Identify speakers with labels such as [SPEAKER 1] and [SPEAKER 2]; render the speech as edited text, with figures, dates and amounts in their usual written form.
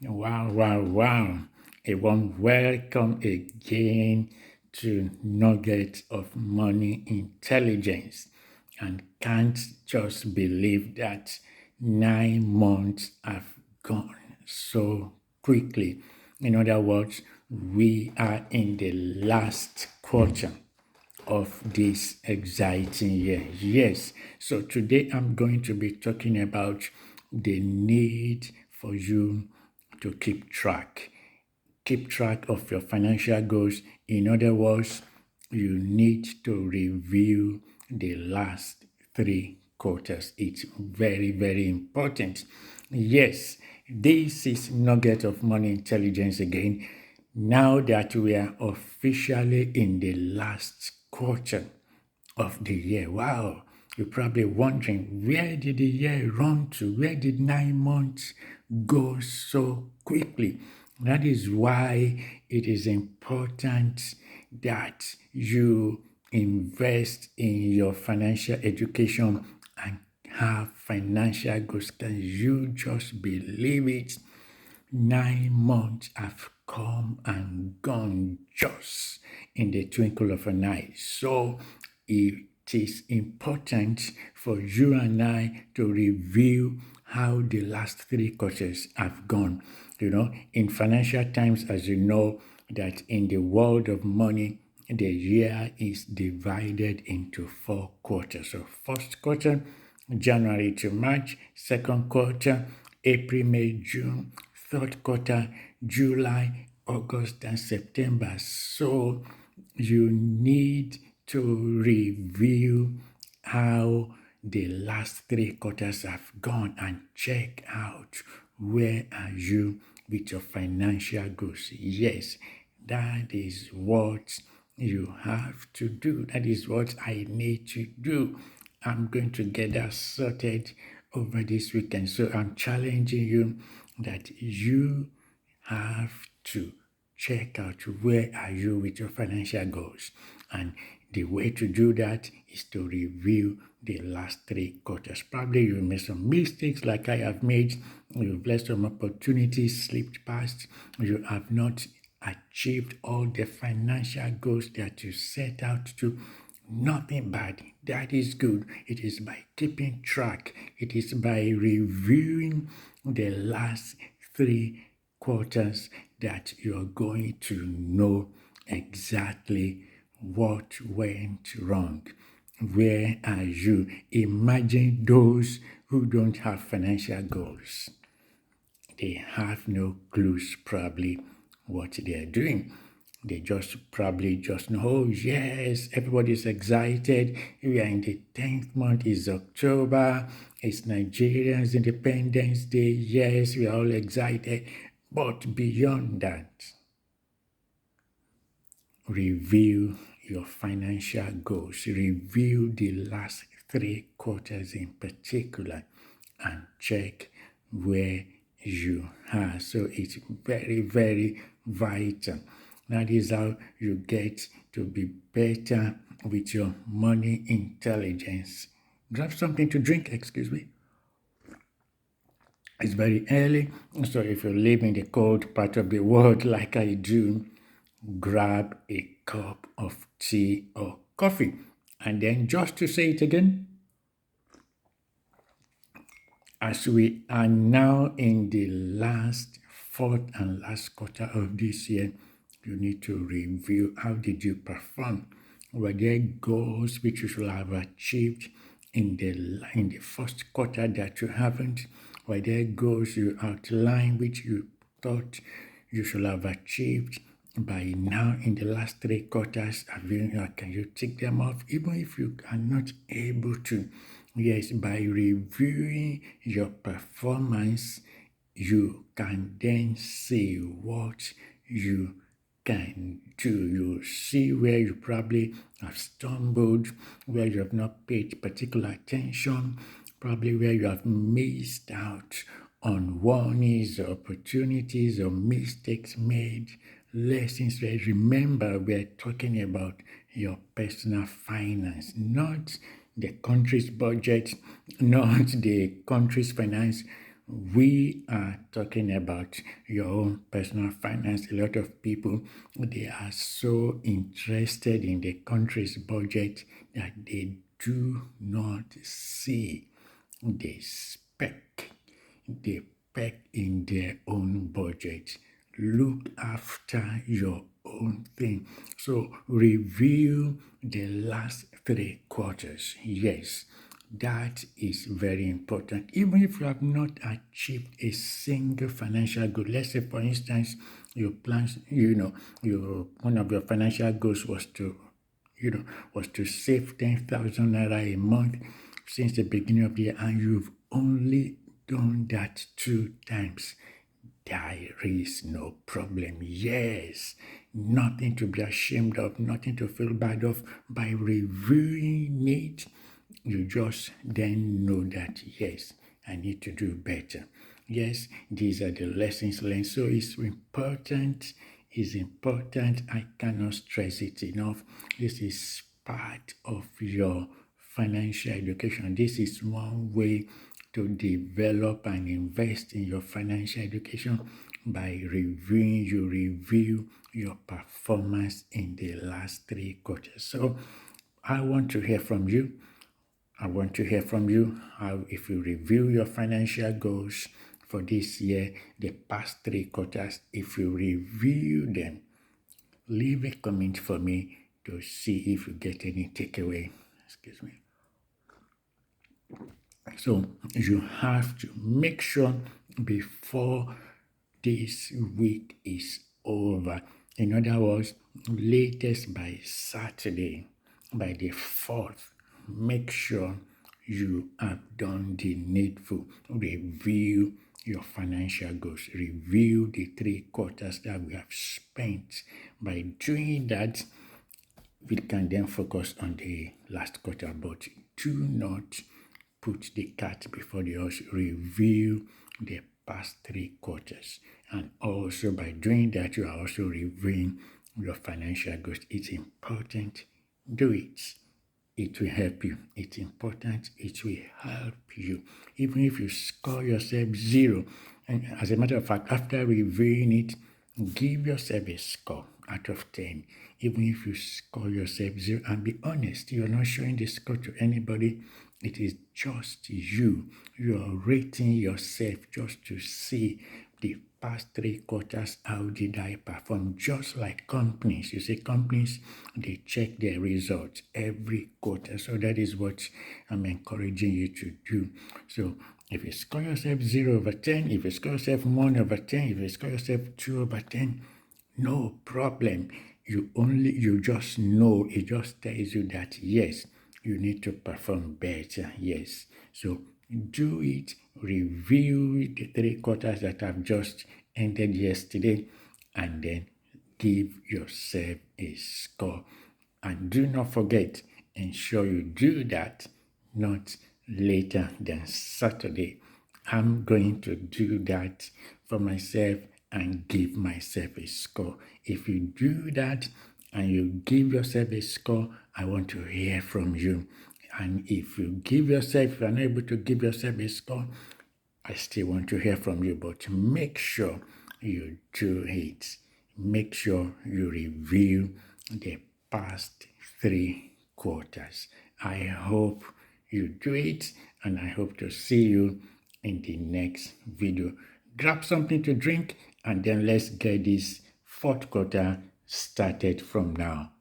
[SPEAKER 1] Wow, wow, wow. A warm welcome again to Nugget of Money Intelligence. And can't just believe that 9 months have gone so quickly. In other words, we are in the last quarter of this exciting year. Yes, so today I'm going to be talking about the need for you to keep track of your financial goals. In other words, you need to review the last 3 quarters. It's very, very important. Yes, this is Nugget of Money Intelligence again. Now that we are officially in the last quarter of the year, wow, you're probably wondering, where did the year run to? Where did 9 months go so quickly? That is why it is important that you invest in your financial education and have financial goals. Can you just believe it? 9 months have come and gone just in the twinkle of an eye. So it is important for you and I to review how the last 3 quarters have gone. In financial times, as you know, that in the world of money, the year is divided into 4 quarters. So first quarter, January to March; second quarter, April, May, June; third quarter, July, August, and September. So you need to review how the last 3 quarters have gone and check out where are you with your financial goals. Yes, that is what you have to do. That is what I need to do. I'm going to get that sorted over this weekend. So I'm challenging you that you have to check out where are you with your financial goals. And the way to do that is to review the last 3 quarters. Probably you made some mistakes like I have made. You've let some opportunities slipped past. You have not achieved all the financial goals that you set out to. Nothing bad. That is good. It is by keeping track. It is by reviewing the last 3 quarters that you're going to know exactly what went wrong. Where are you? Imagine those who don't have financial goals. They have no clues probably what they are doing. They probably just know, oh yes, everybody's excited. We are in the 10th month, it's October, it's Nigeria's Independence Day. Yes, we are all excited. But beyond that, review your financial goals. Review the last 3 quarters in particular and check where you are. So it's very, very vital. That is how you get to be better with your money intelligence. Grab something to drink, excuse me. It's very early, so if you live in the cold part of the world like I do, grab a cup of tea or coffee. And then just to say it again, as we are now in the fourth and last quarter of this year, you need to review how did you perform. Were there goals which you should have achieved in the first quarter that you haven't? Were there goals you outlined which you thought you should have achieved by now in the last 3 quarters? Can you tick them off? Even if you are not able to, yes, by reviewing your performance, you can then see what you can do. You see where you probably have stumbled, where you have not paid particular attention, probably where you have missed out on warnings or opportunities or mistakes made, lessons learned. Remember, we're talking about your personal finance, not the country's budget, not the country's finance. we are talking about your own personal finance. A lot of people, they are so interested in the country's budget that they do not see the the speck in their own budget. Look after your own thing. So review the last 3 quarters. Yes, that is very important. Even if you have not achieved a single financial goal, let's say for instance, your plans, your one of your financial goals was to save 10,000 naira a month since the beginning of the year, and you've only done that 2 times. There is no problem. Yes, nothing to be ashamed of, nothing to feel bad of. By reviewing it, you just then know that, yes, I need to do better. Yes, these are the lessons learned. So it's important. I cannot stress it enough. This is part of your financial education. This is one way to develop and invest in your financial education by reviewing. You review your performance in the last 3 quarters. So I want to hear from you. How, if you review your financial goals for this year, the past 3 quarters, if you review them, leave a comment for me to see if you get any takeaway. Excuse me. So you have to make sure before this week is over. In other words, latest by Saturday, by the 4th, make sure you have done the needful. Review your financial goals. Review the 3 quarters that we have spent. By doing that, we can then focus on the last quarter, but do not put the cart before the horse. Review the past 3 quarters. And also by doing that, you are also reviewing your financial goals. It's important. Do it. It will help you. It's important. It will help you. Even if you score yourself 0, and as a matter of fact, after reviewing it, give yourself a score out of 10. Even if you score yourself 0, and be honest, you're not showing the score to anybody. It is just you. You are rating yourself just to see the past 3 quarters, how did I perform? Just like companies. You see, companies, they check their results every quarter. So that is what I'm encouraging you to do. So if you score yourself 0/10, if you score yourself 1/10, if you score yourself 2/10, no problem. You just know, it just tells you that, yes, you need to perform better. Yes. So do it. Review the 3 quarters that have just ended yesterday, and then give yourself a score. And do not forget, ensure you do that not later than Saturday. I'm going to do that for myself and give myself a score. If you do that and you give yourself a score, I want to hear from you. And if you are not able to give yourself a score, I still want to hear from you, but make sure you do it. Make sure you review the past 3 quarters. I hope you do it, and I hope to see you in the next video. Grab something to drink, and then let's get this 4th quarter started from now.